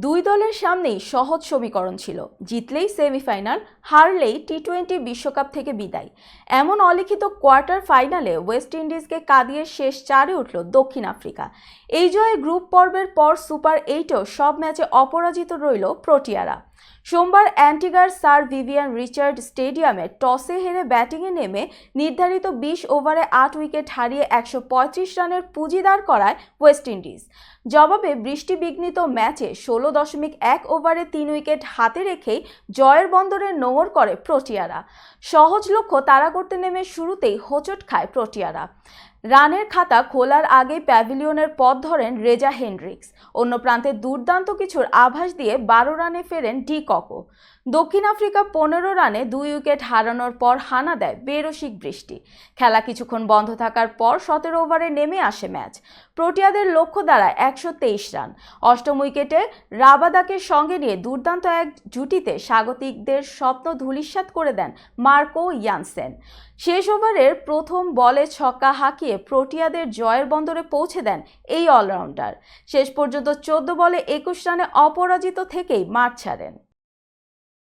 দুই দলের সামনেই সহজ সমীকরণ ছিল, জিতলেই সেমিফাইনাল, হারলেই টি-20 বিশ্বকাপ থেকে বিদায়। এমন অলিখিত কোয়ার্টার ফাইনালে ওয়েস্ট ইন্ডিজকে কাঁদিয়ে শেষ চারে উঠল দক্ষিণ আফ্রিকা। এই জয়ে গ্রুপ পর্বের পর সুপার 8-এও সব ম্যাচে অপরাজিত রইল প্রোটিয়ারা। সোমবার অ্যান্টিগার স্যার ভিভিয়ান রিচার্ড স্টেডিয়ামে টসে হেরে ব্যাটিংয়ে নেমে নির্ধারিত 20 ওভারে 8 উইকেট হারিয়ে 135 রানের পুঁজি দাঁড় করায় ওয়েস্ট ইন্ডিজ। জবাবে বৃষ্টিবিঘ্নিত ম্যাচে 16.1 ওভারে 3 উইকেট হাতে রেখেই জয়ের বন্দরে নোঙর করে প্রোটিয়ারা। সহজ লক্ষ্য তাড়া করতে নেমে শুরুতেই হোঁচট খায় প্রোটিয়ারা। রানের খাতা খোলার আগেই প্যাভিলিয়নের পথ ধরেন রেজা হেন্ড্রিক্স। অন্য প্রান্তে দুর্দান্ত কিছুর আভাস দিয়ে 12 রানে ফেরেন ডি ককো। দক্ষিণ আফ্রিকা 15 রানে 2 উইকেট হারানোর পর হানা দেয় বেরসিক বৃষ্টি। খেলা কিছুক্ষণ বন্ধ থাকার পর 17 ওভারে নেমে আসে ম্যাচ। প্রোটিয়াদের লক্ষ্য দাঁড়ায় 123 রান। অষ্টম উইকেটে রাবাদাকে সঙ্গে নিয়ে দুর্দান্ত এক জুটিতে স্বাগতিকদের স্বপ্ন ধূলিসাৎ করে দেন মার্কো ইয়ানসেন। শেষ ওভারের প্রথম বলে ছক্কা হাঁকিয়ে প্রোটিয়াদের জয়ের বন্দরে পৌঁছে দেন এই অলরাউন্ডার। শেষ পর্যন্ত 14 বলে 21 রানে অপরাজিত থেকেই মাঠ ছাড়েন।